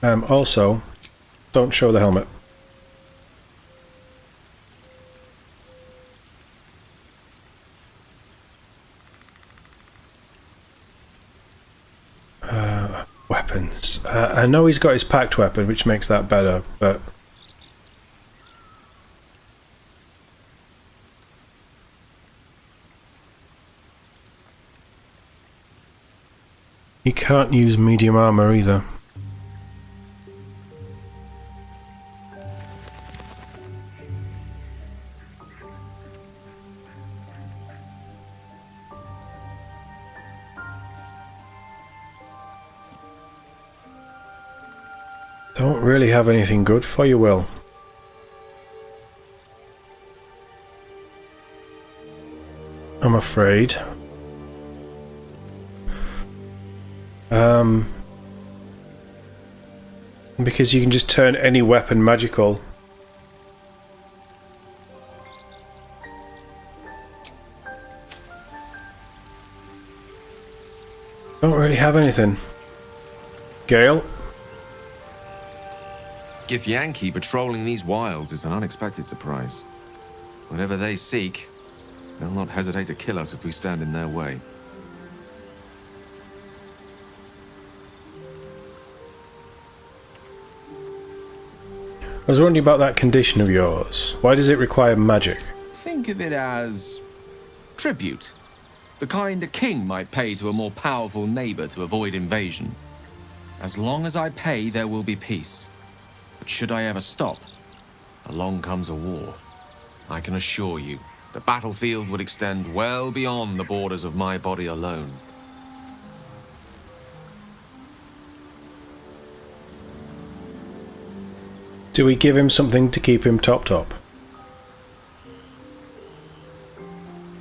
Also, don't show the helmet. Weapons. I know he's got his packed weapon, which makes that better, but... he can't use medium armor either. Don't really have anything good for you, Will. I'm afraid. Because you can just turn any weapon magical. Don't really have anything. Gale? Githyanki patrolling these wilds is an unexpected surprise. Whatever they seek, they'll not hesitate to kill us if we stand in their way. I was wondering about that condition of yours. Why does it require magic? Think of it as tribute. The kind a king might pay to a more powerful neighbor to avoid invasion. As long as I pay, there will be peace. But should I ever stop, along comes a war. I can assure you, the battlefield would extend well beyond the borders of my body alone. Do we give him something to keep him topped up?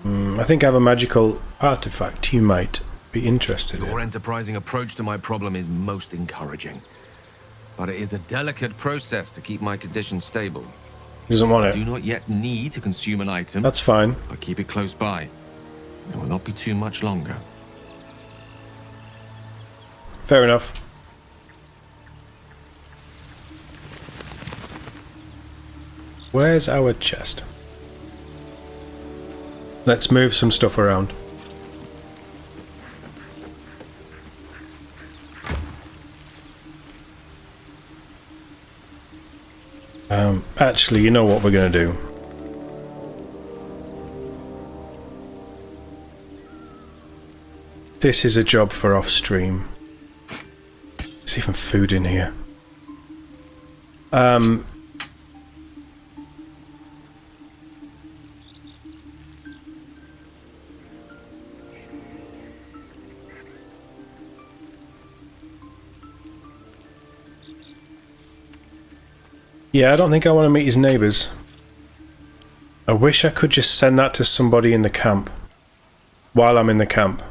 I think I have a magical artifact you might be interested in. Your enterprising approach to my problem is most encouraging. But it is a delicate process to keep my condition stable. He doesn't want I it. do not yet need to consume an item. That's fine. But keep it close by. It will not be too much longer. Fair enough. Where's our chest? Let's move some stuff around. Actually, you know what we're going to do? This is a job for off-stream. There's even food in here. Yeah, I don't think I want to meet his neighbours. I wish I could just send that to somebody in the camp. While I'm in the camp.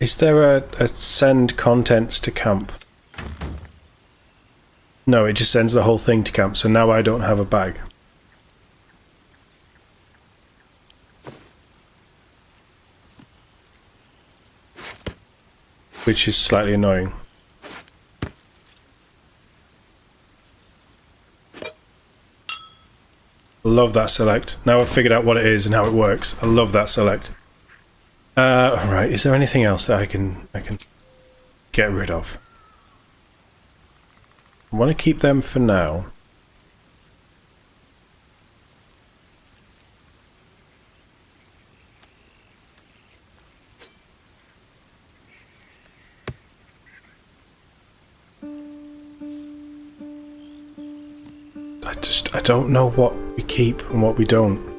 Is there a send contents to camp? No, it just sends the whole thing to camp, so now I don't have a bag. Which is slightly annoying. Love that select. Now I've figured out what it is and how it works. I love that select. Right, is there anything else that I can get rid of? I want to keep them for now. I don't know what we keep and what we don't.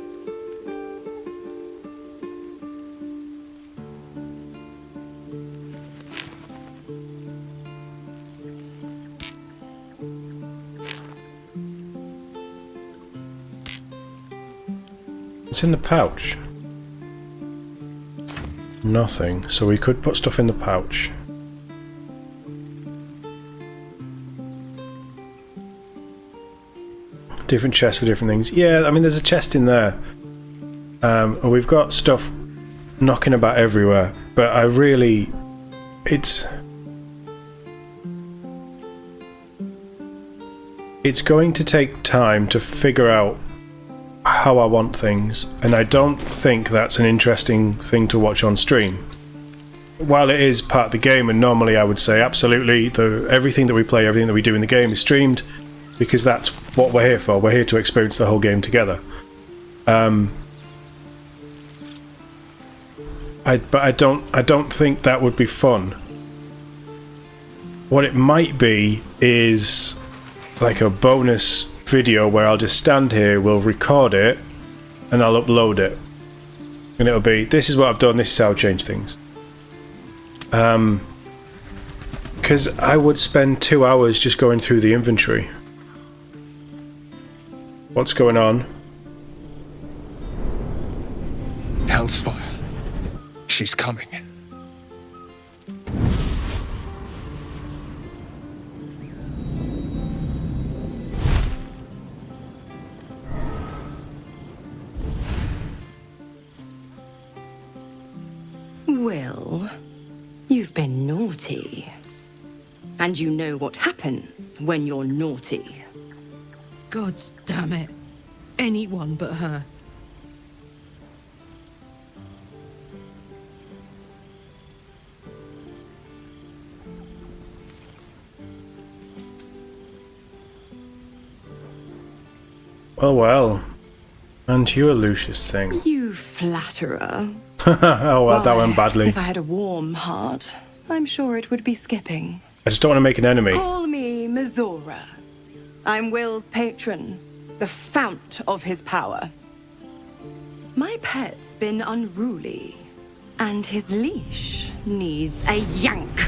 It's in the pouch. Nothing, so we could put stuff in the pouch. different chests for different things. Yeah, I mean, there's a chest in there. And we've got stuff knocking about everywhere. But I really... It's going to take time to figure out how I want things. And I don't think that's an interesting thing to watch on stream. While it is part of the game, and normally I would say absolutely, everything that we play, everything that we do in the game is streamed, because that's what we're here for. We're here to experience the whole game together. But I don't think that would be fun. What it might be is like a bonus video where I'll just stand here, we'll record it, and I'll upload it. And it'll be, this is what I've done, this is how I've changed things. Because I would spend 2 hours just going through the inventory. What's going on? Hellsfire. She's coming. Will, you've been naughty. And you know what happens when you're naughty. God damn it. Anyone but her. Oh well. And you a Lucius thing. You flatterer. Oh well, that went badly. If I had a warm heart, I'm sure it would be skipping. I just don't want to make an enemy. Call me Mizora. I'm Will's patron, the fount of his power. My pet's been unruly, and his leash needs a yank.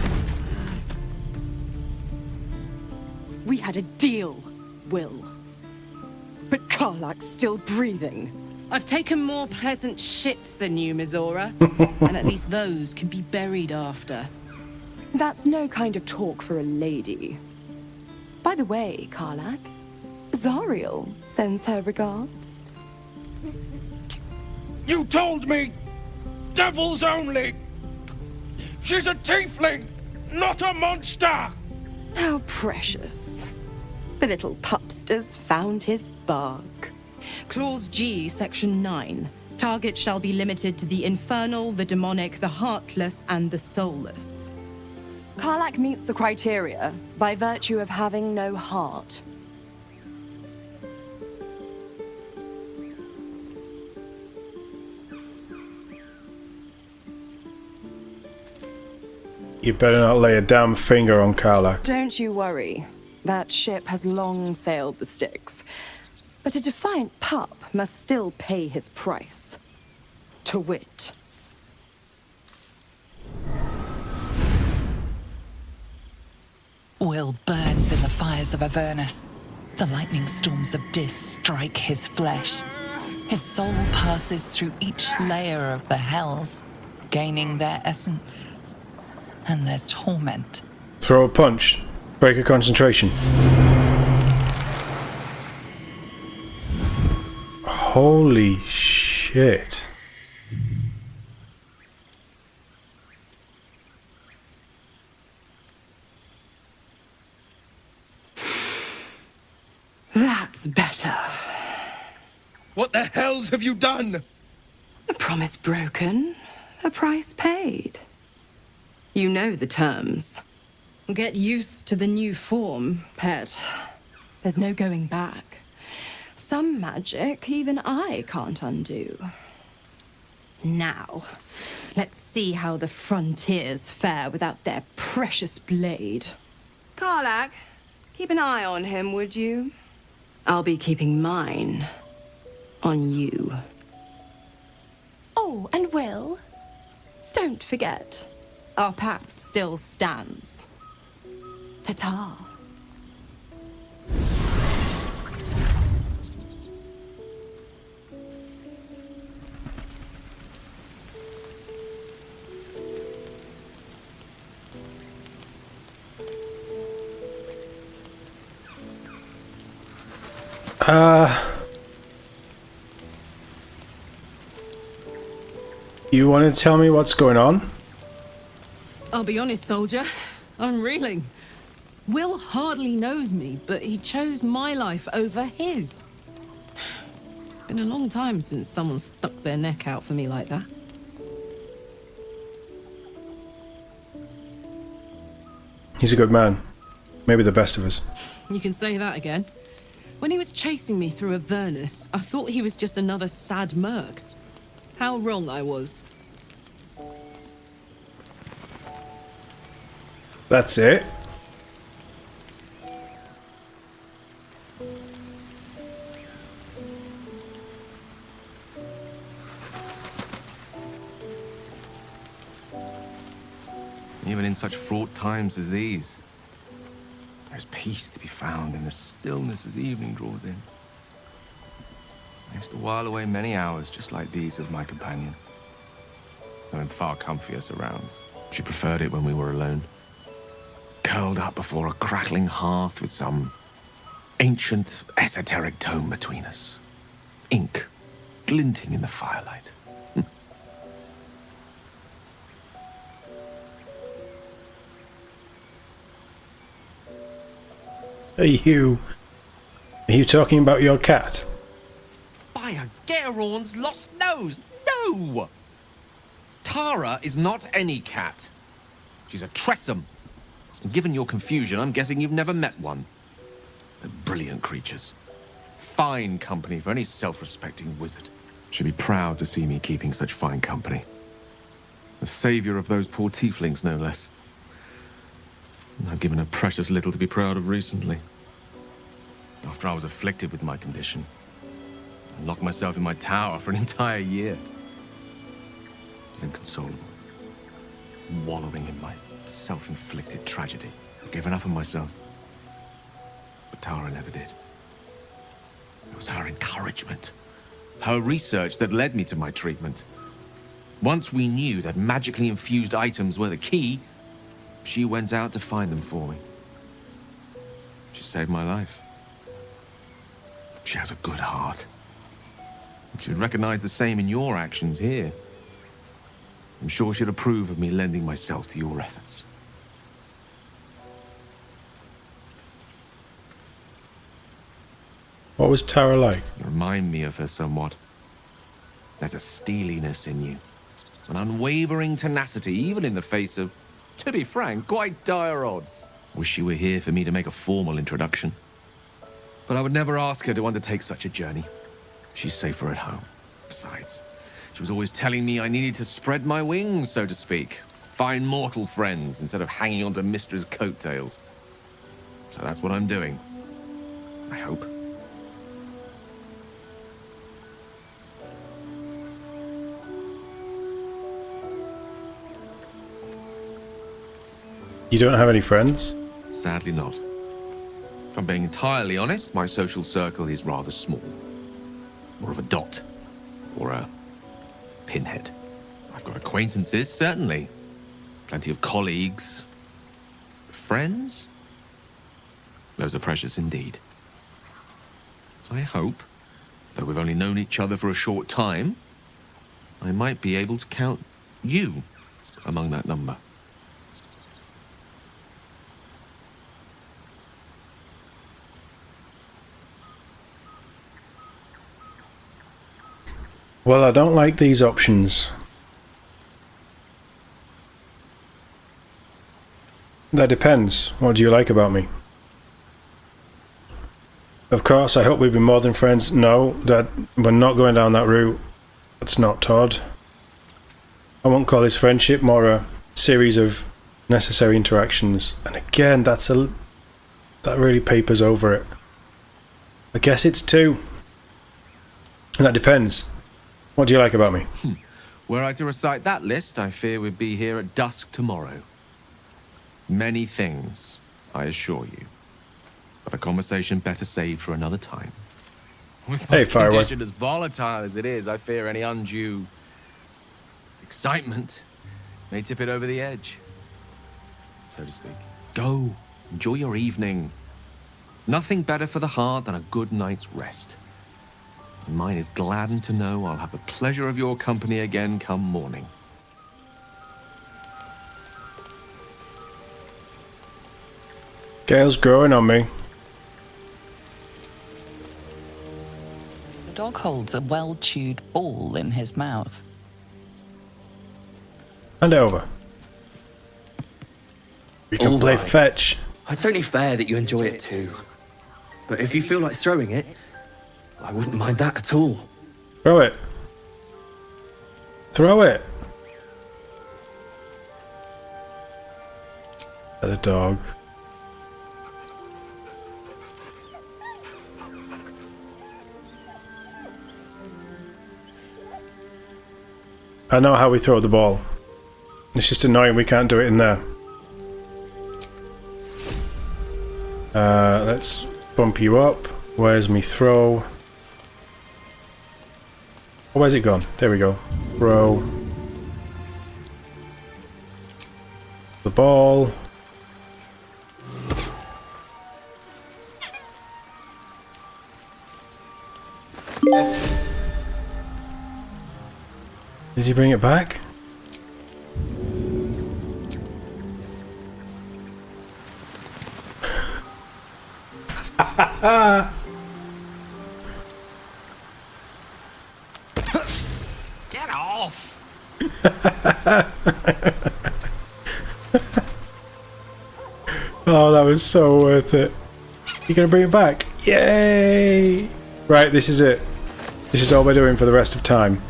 We had a deal, Will. But Karlak's still breathing. I've taken more pleasant shits than you, Mizora. And at least those can be buried after. That's no kind of talk for a lady. By the way, Karlak, Zariel sends her regards. You told me! Devils only! She's a tiefling, not a monster! How precious. The little pupster's found his bark. Clause G, Section 9. Target shall be limited to the infernal, the demonic, the heartless, and the soulless. Karlak meets the criteria by virtue of having no heart. You better not lay a damn finger on Karlak. Don't you worry. That ship has long sailed the Styx. But a defiant pup must still pay his price. To wit. Will burns in the fires of Avernus. The lightning storms of Dis strike his flesh. His soul passes through each layer of the hells, gaining their essence and their torment. Throw a punch. Break a concentration. Holy shit. That's better. What the hells have you done? A promise broken, a price paid. You know the terms. Get used to the new form, pet. There's no going back. Some magic even I can't undo. Now, let's see how the frontiers fare without their precious blade. Karlak, keep an eye on him, would you? I'll be keeping mine on you. Oh, and Will, don't forget, our pact still stands. Ta-ta. You want to tell me what's going on? I'll be honest, soldier. I'm reeling. Will hardly knows me, but he chose my life over his. Been a long time since someone stuck their neck out for me like that. He's a good man. Maybe the best of us. You can say that again. When he was chasing me through Avernus, I thought he was just another sad merc. How wrong I was. That's it? Even in such fraught times as these, there's peace to be found in the stillness as evening draws in. I used to while away many hours just like these with my companion, though in far comfier surrounds. She preferred it when we were alone, curled up before a crackling hearth with some ancient, esoteric tome between us, ink glinting in the firelight. Are you talking about your cat? By a Gerorn's lost nose, no! Tara is not any cat. She's a Tressum. And given your confusion, I'm guessing you've never met one. They're brilliant creatures. Fine company for any self-respecting wizard. She'd be proud to see me keeping such fine company. The savior of those poor tieflings, no less. I've given her precious little to be proud of recently. After I was afflicted with my condition, I locked myself in my tower for an entire year. I was inconsolable, wallowing in my self-inflicted tragedy. I'd given up on myself, but Tara never did. It was her encouragement, her research that led me to my treatment. Once we knew that magically infused items were the key, she went out to find them for me. She saved my life. She has a good heart. She'd recognize the same in your actions here. I'm sure she'd approve of me lending myself to your efforts. What was Tara like? You remind me of her somewhat. There's a steeliness in you. An unwavering tenacity, even in the face of, to be frank, quite dire odds. Wish she were here for me to make a formal introduction. But I would never ask her to undertake such a journey. She's safer at home. Besides, she was always telling me I needed to spread my wings, so to speak. Find mortal friends instead of hanging onto Mistra's coattails. So that's what I'm doing. I hope. You don't have any friends? Sadly not. If I'm being entirely honest, my social circle is rather small. More of a dot. Or a pinhead. I've got acquaintances, certainly. Plenty of colleagues. Friends? Those are precious indeed. I hope, though we've only known each other for a short time, I might be able to count you among that number. Well, I don't like these options. That depends. What do you like about me? Of course, I hope we'd be more than friends. No, that we're not going down that route. That's not TOD. I won't call this friendship, more a series of necessary interactions. And again, that really papers over it. I guess it's two. That depends. What do you like about me? Were I to recite that list, I fear we'd be here at dusk tomorrow. Many things, I assure you. But a conversation better saved for another time. With my condition as volatile as it is, I fear any undue excitement may tip it over the edge, so to speak. Go, enjoy your evening. Nothing better for the heart than a good night's rest. And mine is gladdened to know I'll have the pleasure of your company again come morning. Gale's growing on me. The dog holds a well-chewed ball in his mouth. Hand it over. We can All play right. fetch. It's only fair that you enjoy it too. But if you feel like throwing it, I wouldn't mind that at all. Throw it. Throw it. At the dog. I know how we throw the ball. It's just annoying we can't do it in there. Let's bump you up. Where's me throw? Oh, where's it gone? There we go. Throw. The ball. Did he bring it back? Get off! Oh, that was so worth it. You gonna bring it back? Yay! Right, this is it. This is all we're doing for the rest of time.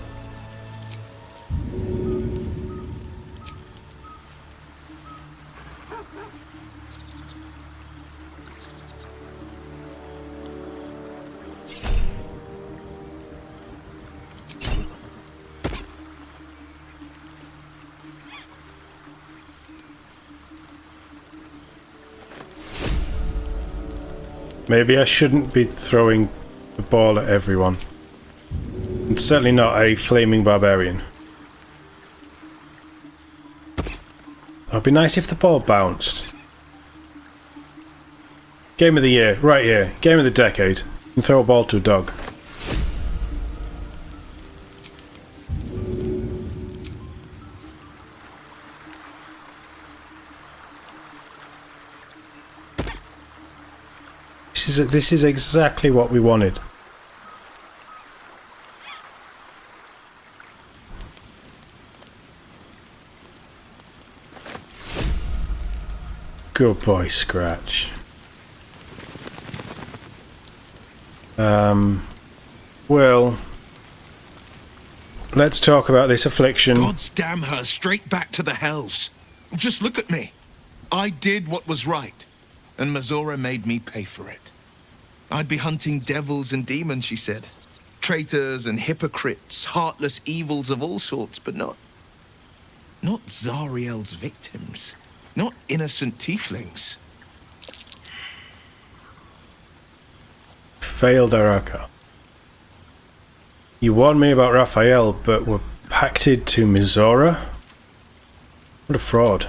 Maybe I shouldn't be throwing the ball at everyone. And certainly not a flaming barbarian. It'd be nice if the ball bounced. Game of the year, right here. Game of the decade. And throw a ball to a dog. This is exactly what we wanted. Good boy, Scratch. Well, let's talk about this affliction. Gods damn her straight back to the hells. Just look at me. I did what was right, and Mazora made me pay for it. I'd be hunting devils and demons, she said. Traitors and hypocrites, heartless evils of all sorts, but not Zariel's victims. Not innocent tieflings. Failed Araka. You warned me about Raphael, but were pacted to Mizora? What a fraud.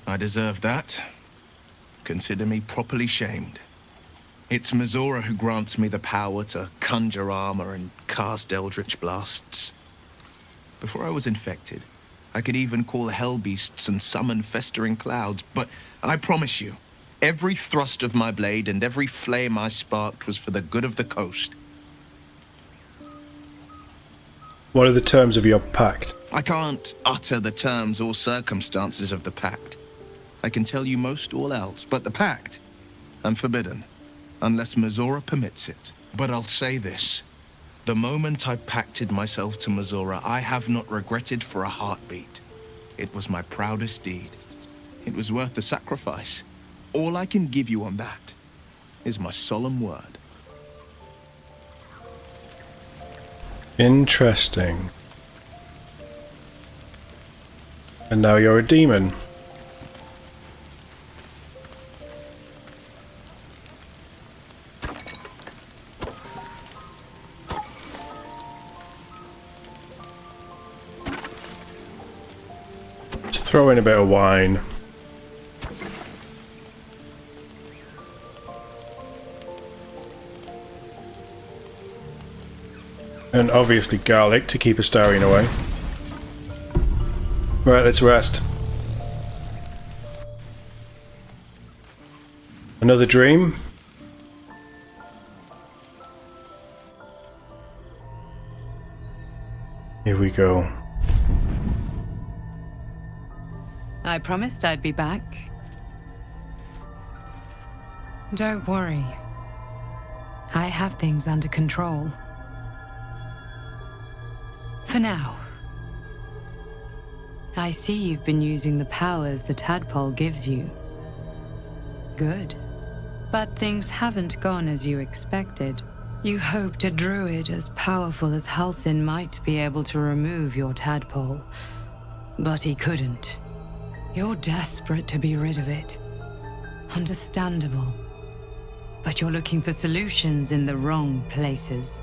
I deserve that. Consider me properly shamed. It's Mizora who grants me the power to conjure armor and cast eldritch blasts. Before I was infected, I could even call hell beasts and summon festering clouds, but I promise you, every thrust of my blade and every flame I sparked was for the good of the coast. What are the terms of your pact? I can't utter the terms or circumstances of the pact. I can tell you most all else, but the pact, I'm forbidden, unless Mizora permits it. But I'll say this. The moment I pacted myself to Mizora, I have not regretted for a heartbeat. It was my proudest deed. It was worth the sacrifice. All I can give you on that is my solemn word. Interesting. And now you're a demon. Just throw in a bit of wine. And obviously garlic to keep Astarion away. Right, let's rest. Another dream? Here we go. I promised I'd be back. Don't worry. I have things under control. For now. I see you've been using the powers the tadpole gives you. Good. But things haven't gone as you expected. You hoped a druid as powerful as Halsin might be able to remove your tadpole. But he couldn't. You're desperate to be rid of it. Understandable. But you're looking for solutions in the wrong places.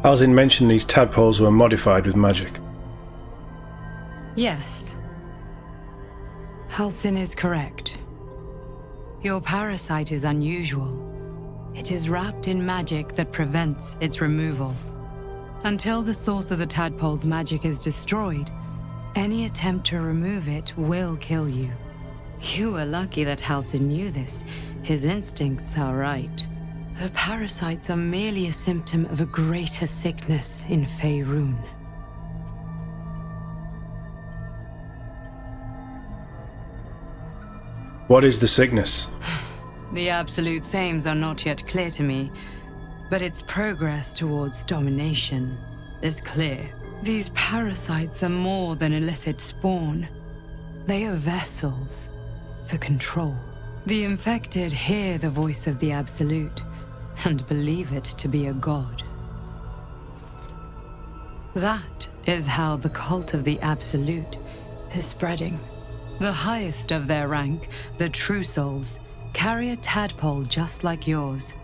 Halsin mentioned these tadpoles were modified with magic. Yes. Halsin is correct. Your parasite is unusual. It is wrapped in magic that prevents its removal. Until the source of the tadpole's magic is destroyed, any attempt to remove it will kill you. You were lucky that Halsin knew this. His instincts are right. The parasites are merely a symptom of a greater sickness in Faerun. What is the sickness? The absolute aims are not yet clear to me, but its progress towards domination is clear. These parasites are more than illithid spawn. They are vessels for control. The infected hear the voice of the Absolute and believe it to be a god. That is how the cult of the Absolute is spreading. The highest of their rank, the True Souls, carry a tadpole just like yours.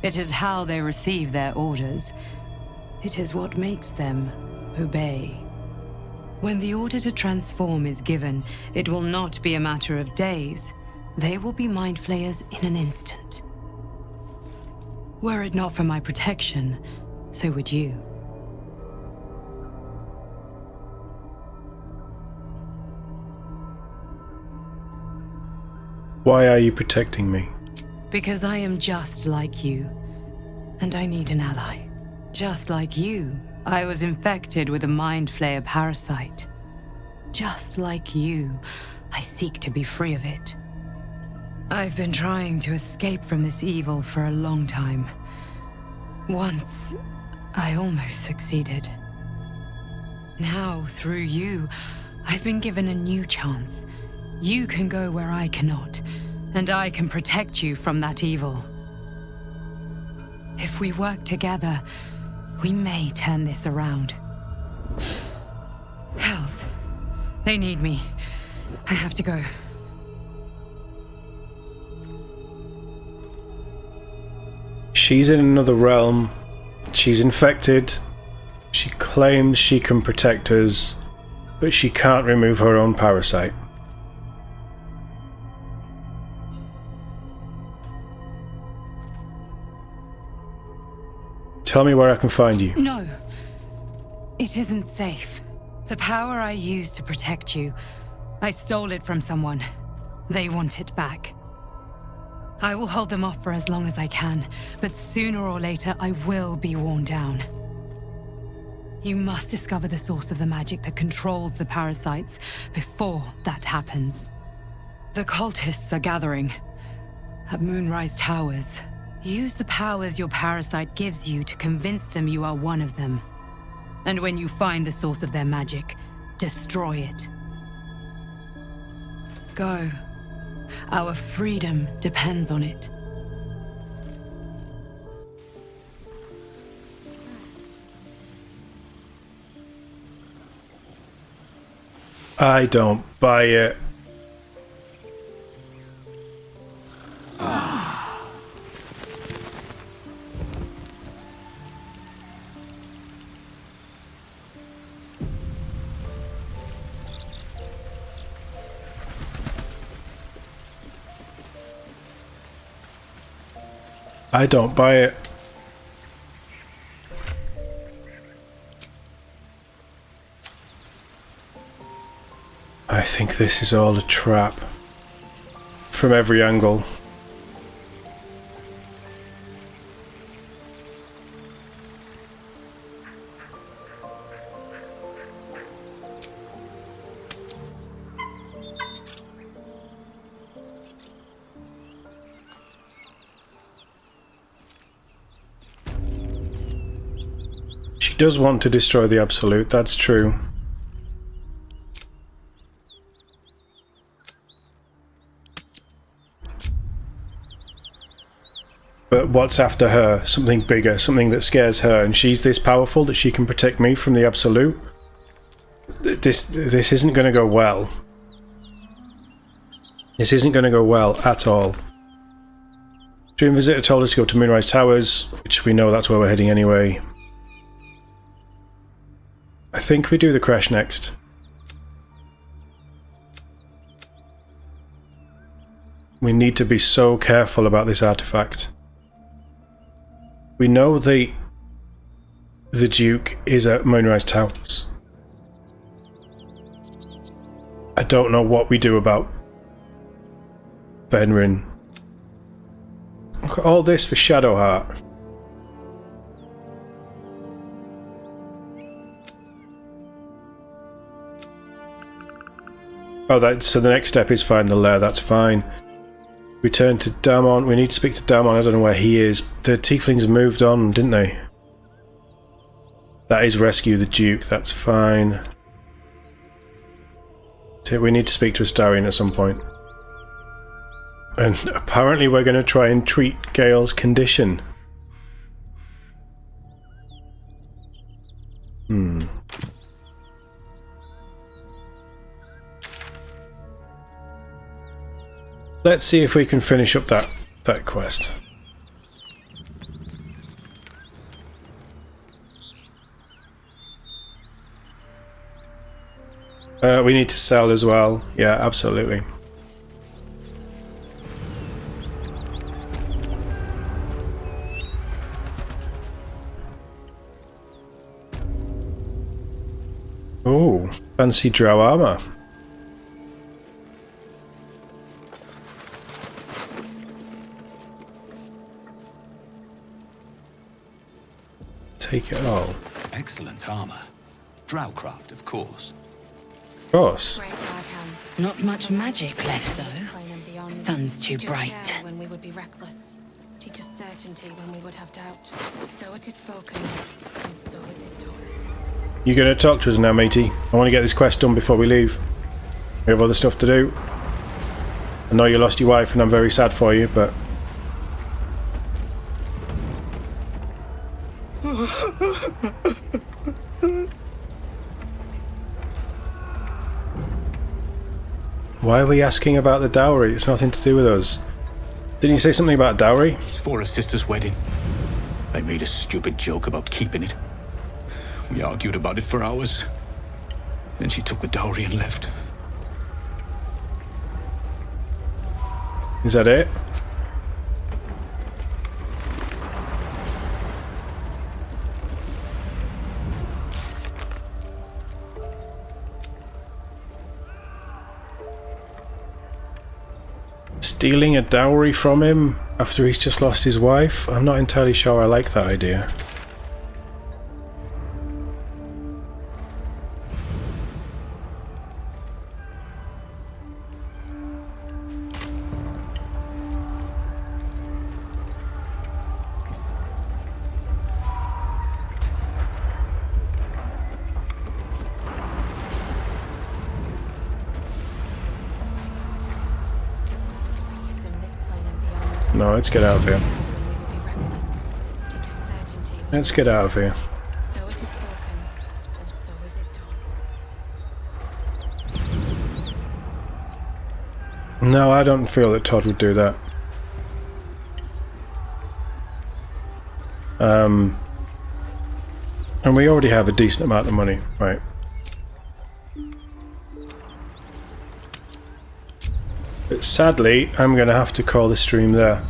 It is how they receive their orders. It is what makes them obey. When the order to transform is given, it will not be a matter of days. They will be mind flayers in an instant. Were it not for my protection, so would you. Why are you protecting me? Because I am just like you, and I need an ally. Just like you, I was infected with a Mind Flayer parasite. Just like you, I seek to be free of it. I've been trying to escape from this evil for a long time. Once, I almost succeeded. Now, through you, I've been given a new chance. You can go where I cannot, and I can protect you from that evil. If we work together, we may turn this around. Hells, they need me. I have to go. She's in another realm. She's infected. She claims she can protect us, but she can't remove her own parasite. Tell me where I can find you. No. It isn't safe. The power I used to protect you, I stole it from someone. They want it back. I will hold them off for as long as I can, but sooner or later I will be worn down. You must discover the source of the magic that controls the parasites before that happens. The cultists are gathering at Moonrise Towers. Use the powers your parasite gives you to convince them you are one of them. And when you find the source of their magic, destroy it. Go. Our freedom depends on it. I don't buy it. I don't buy it. I think this is all a trap. From every angle. She does want to destroy the Absolute, that's true. But what's after her? Something bigger, something that scares her, and she's this powerful that she can protect me from the Absolute? This isn't going to go well. This isn't going to go well at all. Dream Visitor told us to go to Moonrise Towers, which we know that's where we're heading anyway. I think we do the crash next. We need to be so careful about this artifact. We know the Duke is at Moonrise Towers. I don't know what we do about Benrin. Look at all this for Shadowheart. Oh, so the next step is find the lair, that's fine. Return to Damon. We need to speak to Damon. I don't know where he is. The Tieflings moved on, didn't they? That is rescue the Duke. That's fine. We need to speak to Astarion at some point. And apparently we're going to try and treat Gale's condition. Let's see if we can finish up that quest. We need to sell as well. Yeah, absolutely. Oh, fancy Drow armor. Take it all. Excellent armor. Drowcraft, of course. Of course. Not much magic left, though. Sun's too bright. When we would be reckless. Teach us certainty when we would have doubt. So it is spoken, and so is it done. You're going to talk to us now, matey. I want to get this quest done before we leave. We have other stuff to do. I know you lost your wife, and I'm very sad for you, but... Why are we asking about the dowry? It's nothing to do with us. Didn't you say something about dowry? It's for a sister's wedding. I made a stupid joke about keeping it. We argued about it for hours. Then she took the dowry and left. Is that it? Stealing a dowry from him after he's just lost his wife? I'm not entirely sure I like that idea. No, let's get out of here. Let's get out of here. So it is spoken, and so is it done. No, I don't feel that Todd would do that. And we already have a decent amount of money, right? But sadly, I'm going to have to call the stream there.